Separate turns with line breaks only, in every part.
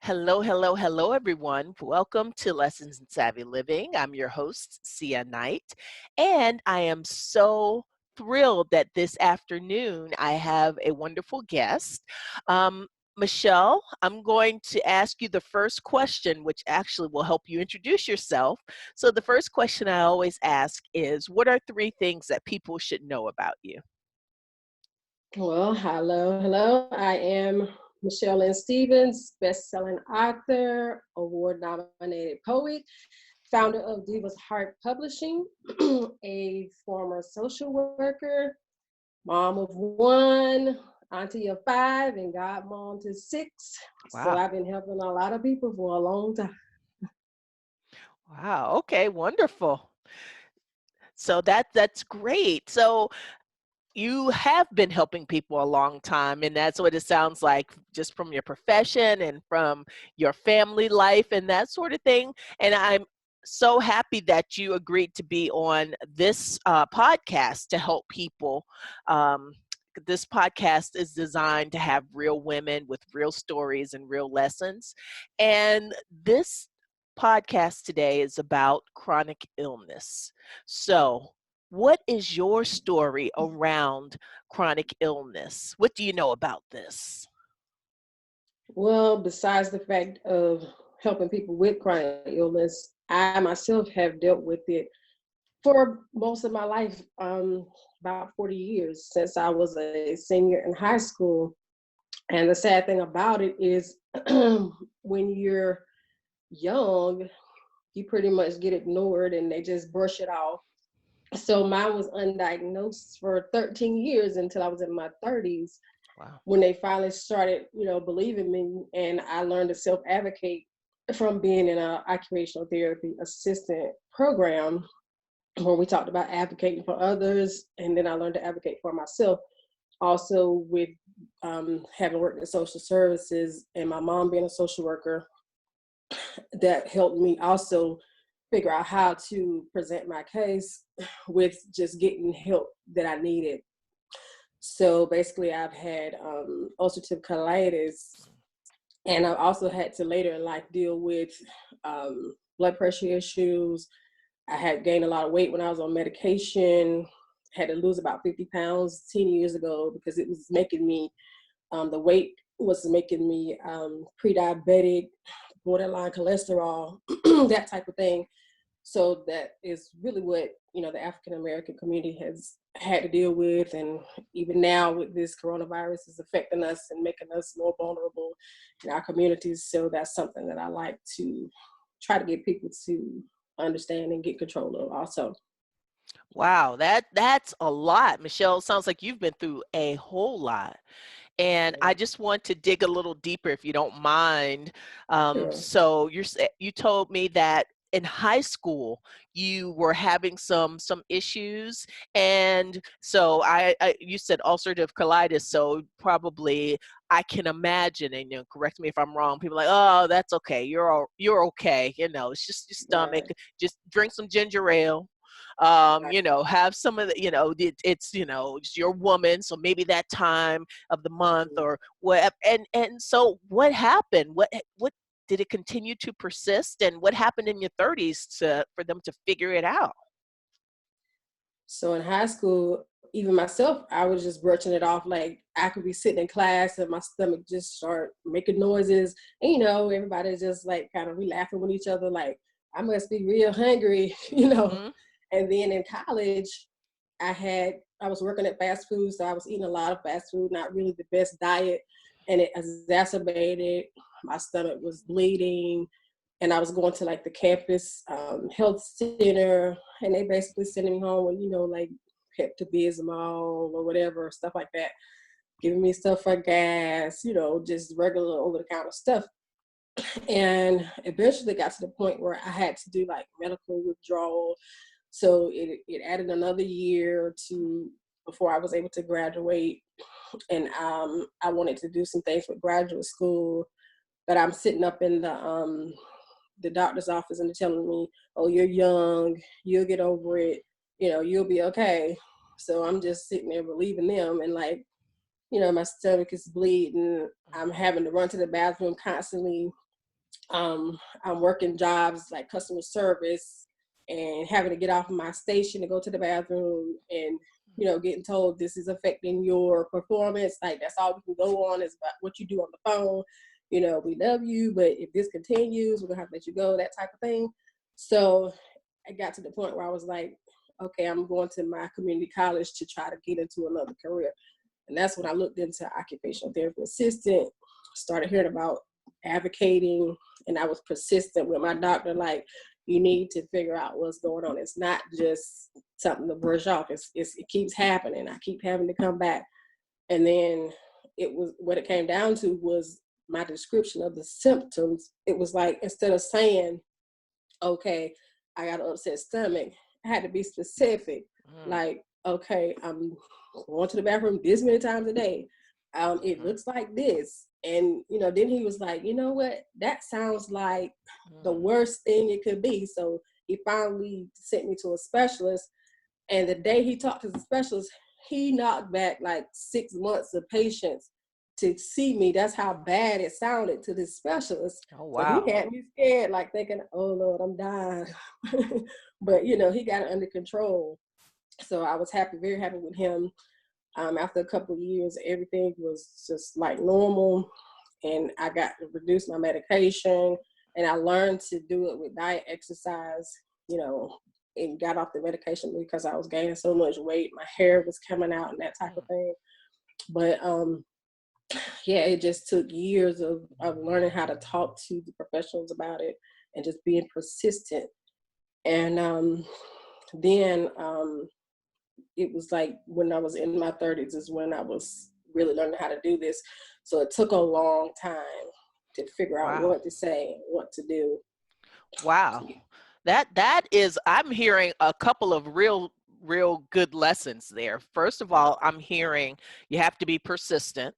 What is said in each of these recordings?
Hello, hello, hello, everyone. Welcome to Lessons in Savvy Living. I'm your host, Sia Knight, and I am so thrilled that this afternoon I have a wonderful guest. Um, Michelle, I'm going to ask you the first question, which actually will help you introduce yourself. So, the first question I always ask is, what are three things that people should know about you?
Well, hello. I am Michelle Lynn Stevens, best-selling author, award-nominated poet, founder of Divas Heart Publishing, a former social worker, mom of one, auntie of five, and godmom to six. So
Wow.
I've been helping a lot of people for a long time.
Wow. Okay, wonderful. So that's great. So you have been helping people a long time, and that's what it sounds like just from your profession and from your family life and that sort of thing. And I'm so happy that you agreed to be on this podcast to help people. Um, this podcast is designed to have real women with real stories and real lessons. And this podcast today is about chronic illness. So, what is your story around chronic illness? What do you know about this?
Well, besides the fact of helping people with chronic illness, I myself have dealt with it for most of my life, about 40 years since I was a senior in high school. And the sad thing about it is when you're young, you pretty much get ignored and they just brush it off. So mine was undiagnosed for 13 years until I was in my 30s
Wow.
when they finally started, believing me. And I learned to self-advocate from being in a occupational therapy assistant program where we talked about advocating for others, and then I learned to advocate for myself. Also, with having worked in social services and my mom being a social worker, that helped me also figure out how to present my case with just getting help that I needed. So basically, I've had ulcerative colitis, and I've also had to later in life deal with blood pressure issues. I had gained a lot of weight when I was on medication, had to lose about 50 pounds 10 years ago because it was making me, the weight was making me pre-diabetic, borderline cholesterol, that type of thing. So that is really what, the African American community has had to deal with. And even now with this coronavirus is affecting us and making us more vulnerable in our communities. So that's something that I like to try to get people to understand and get control of also.
Wow, that's a lot. Michelle, sounds like you've been through a whole lot. And I just want to dig a little deeper if you don't mind.
Sure.
So you told me that in high school you were having some issues, and so I you said ulcerative colitis, so probably I can imagine, and correct me if I'm wrong. People are like, oh, that's okay, you're okay, it's just your stomach.
Right.
Just drink some ginger ale,
Right.
have some of the, it's it's your woman, so maybe that time of the month or what. And so what happened? What did it continue to persist, and what happened in your 30s to for them to figure it out?
So in high school, even myself, I was just brushing it off. Like I could be sitting in class and my stomach just start making noises. And everybody's just like kind of we laughing with each other, like, I must be real hungry,
Hmm.
And then in college, I was working at fast food, so I was eating a lot of fast food, not really the best diet, and it exacerbated. My stomach was bleeding, and I was going to like the campus health center, and they basically sending me home with like Pepto-Bismol or whatever stuff like that, giving me stuff for gas, just regular over the counter stuff. And eventually got to the point where I had to do like medical withdrawal. So it added another year to before I was able to graduate. And I wanted to do some things with graduate school, but I'm sitting up in the doctor's office and they're telling me, oh, you're young, you'll get over it, you'll be okay. So I'm just sitting there believing them, and like, my stomach is bleeding. I'm having to run to the bathroom constantly. I'm working jobs like customer service and having to get off my station to go to the bathroom and, getting told this is affecting your performance. Like that's all we can go on is about what you do on the phone. We love you, but if this continues, we're gonna have to let you go, that type of thing. So I got to the point where I was like, okay, I'm going to my community college to try to get into another career. And that's when I looked into occupational therapy assistant, started hearing about advocating, and I was persistent with my doctor, like, you need to figure out what's going on. It's not just something to brush off. It keeps happening. I keep having to come back. And then it was what it came down to was my description of the symptoms. It was like, instead of saying, okay, I got an upset stomach, I had to be specific.
Mm.
Like, okay, I'm going to the bathroom this many times a day. It
Mhm.
looks like this. And, then he was like, you know what? That sounds like the
Mm.
worst thing it could be. So he finally sent me to a specialist. And the day he talked to the specialist, he knocked back like 6 months of patients to see me. That's how bad it sounded to this specialist.
Oh,
So he
wow.
had me scared, like thinking, oh Lord, I'm dying. But he got it under control. So I was happy, very happy with him. After a couple of years, everything was just like normal, and I got to reduce my medication, and I learned to do it with diet, exercise, you know, and got off the medication because I was gaining so much weight. My hair was coming out and that type of
Mm.
thing. But yeah, it just took years of learning how to talk to the professionals about it and just being persistent. And then it was like when I was in my 30s is when I was really learning how to do this. So it took a long time to figure out
Wow.
what to say, what to do.
Wow. That is, I'm hearing a couple of real good lessons there. First of all, I'm hearing you have to be persistent.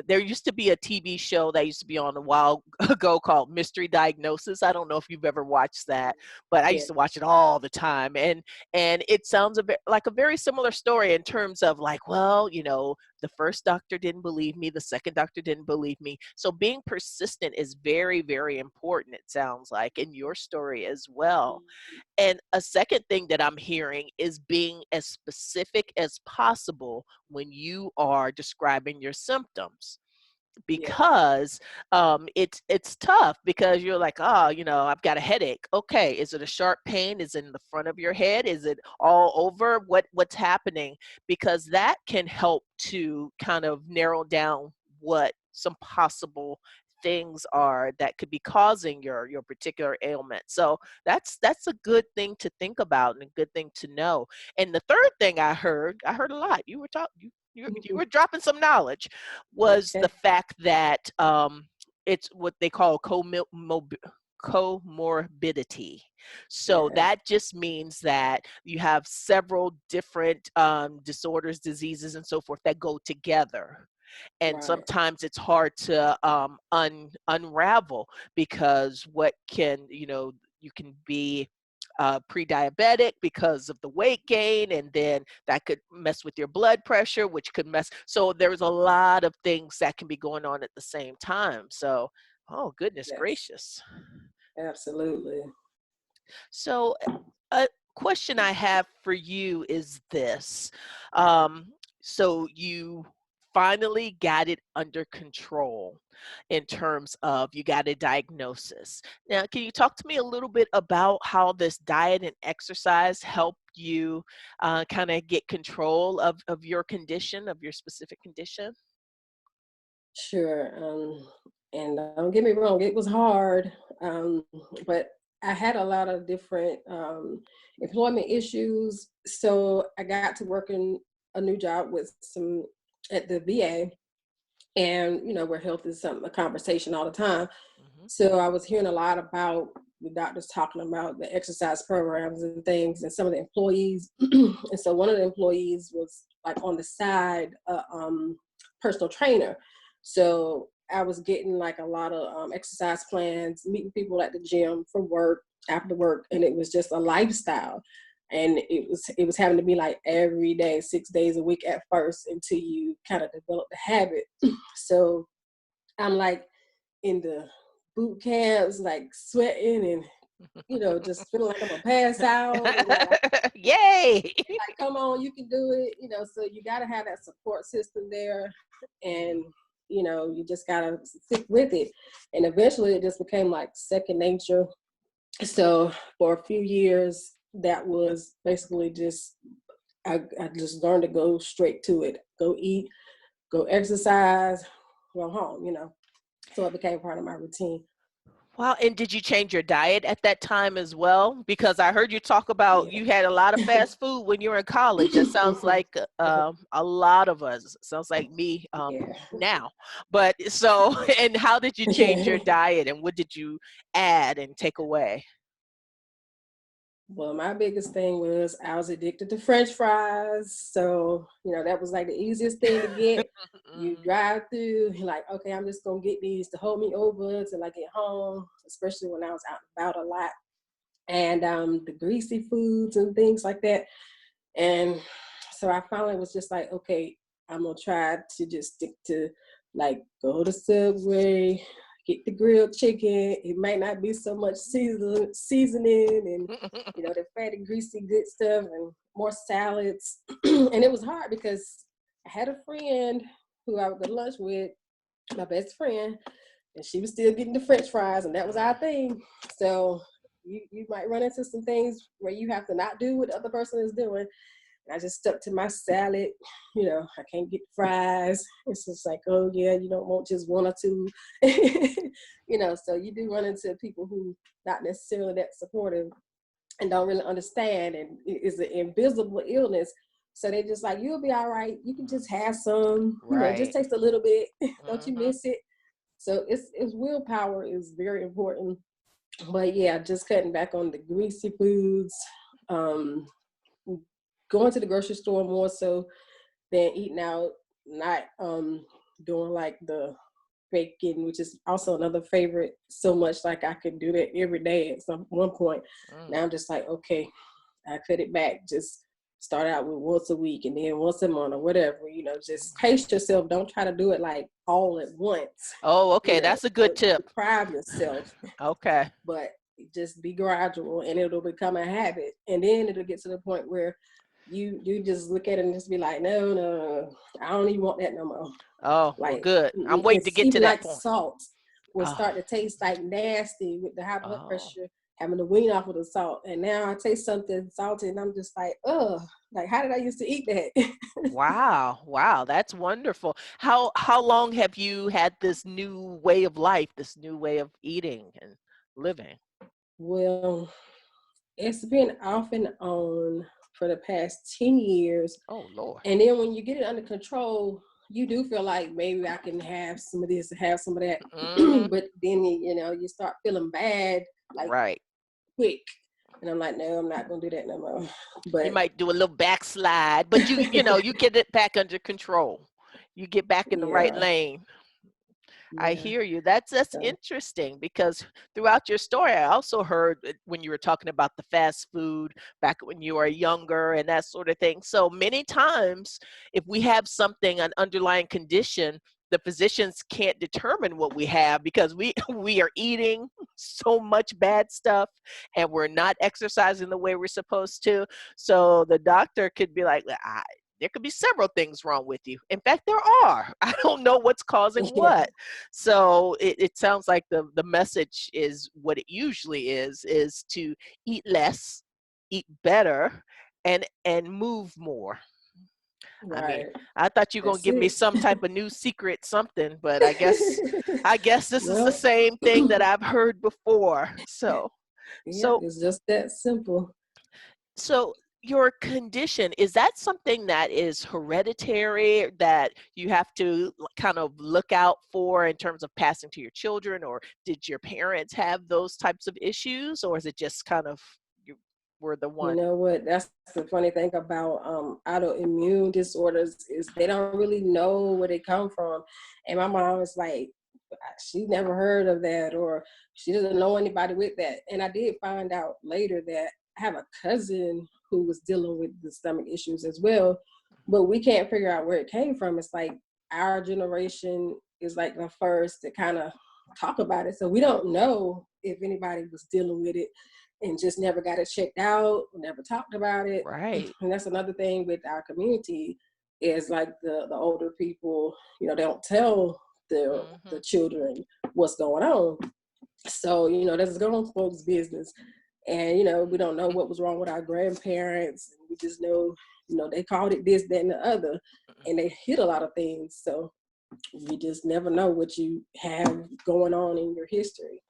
There used to be a TV show that used to be on a while ago called Mystery Diagnosis. I don't know if you've ever watched that, but I
Yeah.
used to watch it all the time. And it sounds like a very similar story in terms of like, well, the first doctor didn't believe me, the second doctor didn't believe me. So being persistent is very, very important, it sounds like, in your story as well. And a second thing that I'm hearing is being as specific as possible when you are describing your symptoms,
Yeah.
because it's tough because you're like, oh, I've got a headache. Okay, is it a sharp pain? Is it in the front of your head? Is it all over? What's happening? Because that can help to kind of narrow down what some possible things are that could be causing your particular ailment. So that's a good thing to think about and a good thing to know. And the third thing I heard a lot. You were talking, you were dropping some knowledge, was
Okay.
the fact that it's what they call comorbidity. So
Yeah.
that just means that you have several different disorders, diseases, and so forth that go together. And
Right.
sometimes it's hard to unravel, because you can be pre-diabetic because of the weight gain, and then that could mess with your blood pressure, which could mess. So there's a lot of things that can be going on at the same time. So, oh goodness
Yes.
gracious.
Absolutely.
So, a question I have for you is this. Um, so you finally got it under control in terms of you got a diagnosis. Now, can you talk to me a little bit about how this diet and exercise helped you kind of get control of your condition, of your specific condition?
Sure. And don't get me wrong, it was hard. But I had a lot of different employment issues. So I got to working a new job with some at the VA, and where health is something, a conversation all the time.
Hmm.
So I was hearing a lot about the doctors talking about the exercise programs and things, and some of the employees. And so one of the employees was like on the side, personal trainer. So I was getting like a lot of exercise plans, meeting people at the gym from work, after work, and it was just a lifestyle. And it was having to be like every day, 6 days a week at first, until you kind of develop the habit. So I'm like in the boot camps, like sweating and, just feeling like I'm gonna pass out. Like,
Yay!
come on, you can do it. So you got to have that support system there, and you just gotta stick with it. And eventually, it just became like second nature. So for a few years, that was basically just I just learned to go straight to it. Go eat, go exercise, go home. So it became part of my routine.
Wow, and did you change your diet at that time as well? Because I heard you talk about
Yeah.
you had a lot of fast food when you were in college. That sounds
Mhm.
like a lot of us. Sounds like me
Yeah.
now. But so, and how did you change your diet, and what did you add and take away?
Well, my biggest thing was I was addicted to French fries. So, that was like the easiest thing to get. You
Mm.
drive through, you're like, okay, I'm just going to get these to hold me over till I get home, especially when I was out and about a lot. And the greasy foods and things like that. And so I finally was just like, okay, I'm going to try to just stick to like go to Subway, get the grilled chicken. It might not be so much seasoning and, the fatty, greasy, good stuff and more salads. And it was hard because I had a friend who I would go to lunch with, my best friend, and she was still getting the French fries, and that was our thing. So you might run into some things where you have to not do what the other person is doing. And I just stuck to my salad. I can't get fries. It's just like, oh yeah, you don't want just one or two. So you do run into people who not necessarily that supportive and don't really understand, and it's an invisible illness. So they just like, you'll be all right. You can just have some, just
Right.
taste a little bit. Don't you
Hmm.
miss it? So it's willpower is very important. But yeah, just cutting back on the greasy foods, um, going to the grocery store more so than eating out, not doing like the bacon, which is also another favorite so much like I could do that every day at some one point.
Mm.
Now I'm just like, okay, I cut it back. Just start out with once a week and then once a month or whatever, just pace yourself. Don't try to do it like all at once,
Oh, okay, that's a good
don't
tip.
deprive yourself,
Okay.
but just be gradual and it'll become a habit. And then it'll get to the point where you just look at it and just be like, no, no, no, I don't even want that no more.
Oh, well,
Like
good. I'm waiting to
it's
get to
even
that
like
point.
salt will
Oh,
start to taste like nasty with the high blood
oh.
pressure, having to wean off of the salt. And now I taste something salty and I'm just like, oh, like how did I used to eat that?
Wow, wow, that's wonderful. How long have you had this new way of life, this new way of eating and living?
Well, it's been off and on for the past 10 years.
Oh, Lord.
And then when you get it under control, you do feel like maybe I can have some of this, have some of that.
Hmm.
But then, you start feeling bad, like
Right.
quick. And I'm like, no, I'm not going to do that no more.
You
But
might do a little backslide, but you get it back under control. You get back in the right
yeah,
lane. I
yeah.
hear you. That's
So,
interesting because throughout your story, I also heard when you were talking about the fast food back when you were younger and that sort of thing. So many times, if we have something, an underlying condition, the physicians can't determine what we have because we we are eating so much bad stuff and we're not exercising the way we're supposed to. So the doctor could be like, there could be several things wrong with you. In fact, there are. I don't know what's causing
yeah,
what. So it sounds like the message is what it usually is to eat less, eat better, and move more. I mean,
right.
I thought you were gonna
That's
give me
it.
some type of new secret something, but I guess this is the
Well,
same thing that I've heard before. So
yeah,
so
it's just that simple.
so your condition, is that something that is hereditary that you have to kind of look out for in terms of passing to your children, or did your parents have those types of issues, or is it just kind of you were the
You
one?
know what? That's the funny thing about autoimmune disorders is they don't really know where they come from. And my mom was like, she never heard of that, or she doesn't know anybody with that. And I did find out later that I have a cousin who was dealing with the stomach issues as well, but we can't figure out where it came from. It's like our generation is like the first to kind of talk about it. So we don't know if anybody was dealing with it and just never got it checked out, never talked about it.
Right.
And that's another thing with our community is like the older people, you know, they don't tell the
Hmm.
children what's going on. So, you know, that's grown folks' business. And, you know, we don't know what was wrong with our grandparents. We just know, you know, they called it this, that, and the other. And they hid a lot of things. So you just never know what you have going on in your history.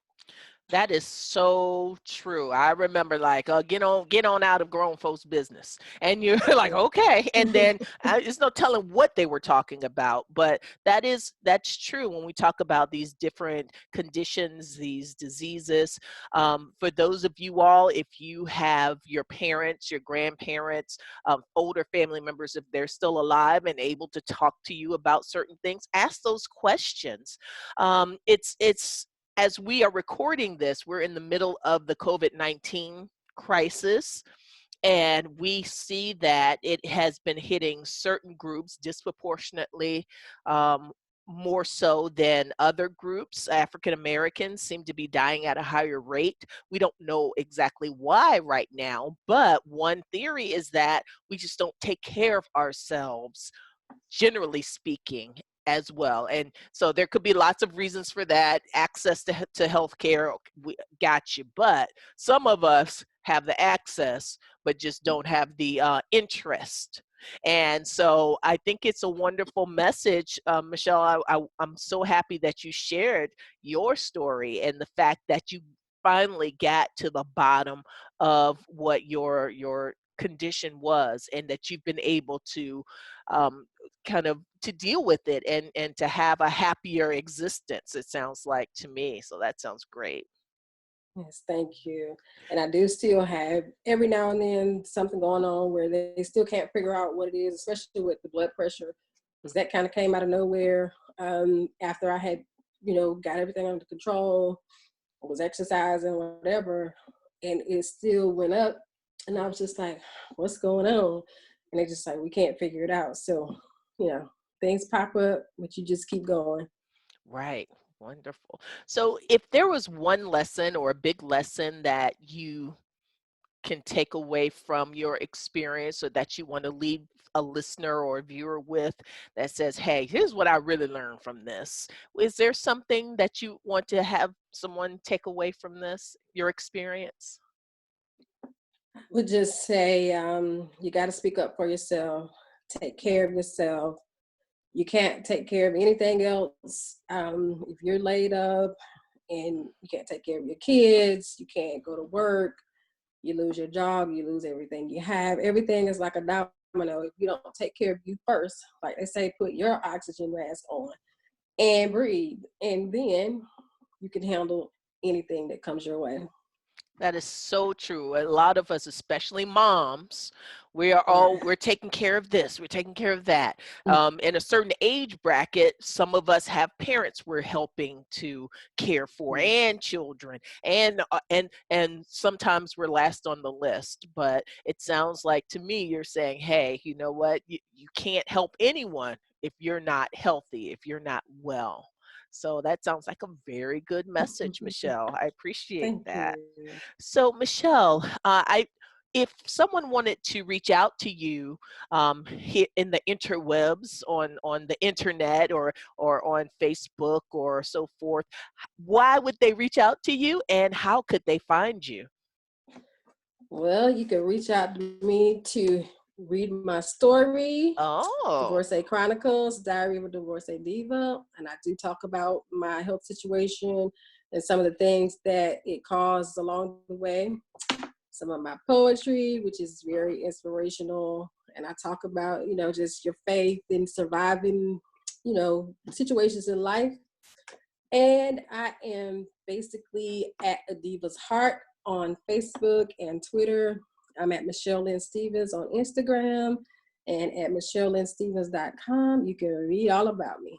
That is so true. I remember like, get on out of grown folks' business, and you're like, okay, and then it's no telling what they were talking about. But that's true when we talk about these different conditions, these diseases. For those of you all, if you have your parents, your grandparents, older family members, if they're still alive and able to talk to you about certain things, ask those questions. It's as we are recording this, we're in the middle of the COVID-19 crisis, and we see that it has been hitting certain groups disproportionately, um, more so than other groups. African Americans seem to be dying at a higher rate. We don't know exactly why right now, but one theory is that we just don't take care of ourselves, generally speaking, as well. And so there could be lots of reasons for that. Access to health care, we got you. But some of us have the access, but just don't have the interest. And so I think it's a wonderful message, Michelle. I'm so happy that you shared your story and the fact that you finally got to the bottom of what your condition was, and that you've been able to um, kind of to deal with it and to have a happier existence, it sounds like to me. So that sounds great.
Yes, thank you. And I do still have every now and then something going on where they still can't figure out what it is, especially with the blood pressure, because that kind of came out of nowhere after I had, you know, got everything under control, was exercising, whatever, and it still went up. And I was just like, what's going on? And they just like, we can't figure it out. So, you know, things pop up, but you just keep going.
Right. Wonderful. So if there was one lesson or a big lesson that you can take away from your experience, or that you want to leave a listener or a viewer with, that says, hey, here's what I really learned from this, is there something that you want to have someone take away from this, your experience?
Would just say you got to speak up for yourself, take care of yourself. You can't take care of anything else. If you're laid up and you can't take care of your kids, you can't go to work, you lose your job, you lose everything you have. Everything is like a domino. If you don't take care of you first, like they say, put your oxygen mask on and breathe, and then you can handle anything that comes your way.
That is so true. A lot of us, especially moms,
Yeah.
we're taking care of this, we're taking care of that. In a certain age bracket, some of us have parents we're helping to care for,
Mhm.
and children, and sometimes we're last on the list. But it sounds like to me you're saying, hey, you know what? You can't help anyone if you're not healthy, if you're not well. So that sounds like a very good message, Michelle. I appreciate
Thank
that.
you.
So, Michelle, if someone wanted to reach out to you, in the interwebs, on the internet, or on Facebook or so forth, why would they reach out to you, and how could they find you?
Well, you can reach out to me to read my story,
Oh,
Divorcee Chronicles, Diary of a Divorcee Diva. And I do talk about my health situation and some of the things that it caused along the way. Some of my poetry, which is very inspirational. And I talk about, you know, just your faith in surviving, you know, situations in life. And I am basically at A Diva's Heart on Facebook and Twitter. I'm at Michelle Lynn Stevens on Instagram, and at MichelleLynnStevens.com. You can read all about me.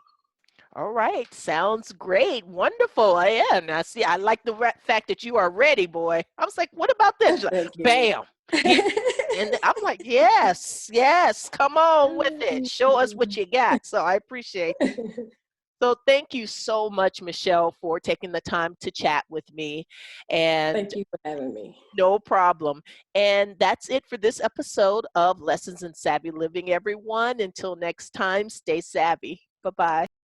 all right. Sounds great. Wonderful. I am. Now, see, I like the fact that you are ready, boy. I was like, what about this? She's like,
Thank you.
bam. Here. And I'm like, yes, yes, come on with it. Show us what you got. So I appreciate So thank you so much, Michelle, for taking the time to chat with me. And
Thank you for having me.
no problem. And that's it for this episode of Lessons in Savvy Living, everyone. Until next time, stay savvy. Bye bye.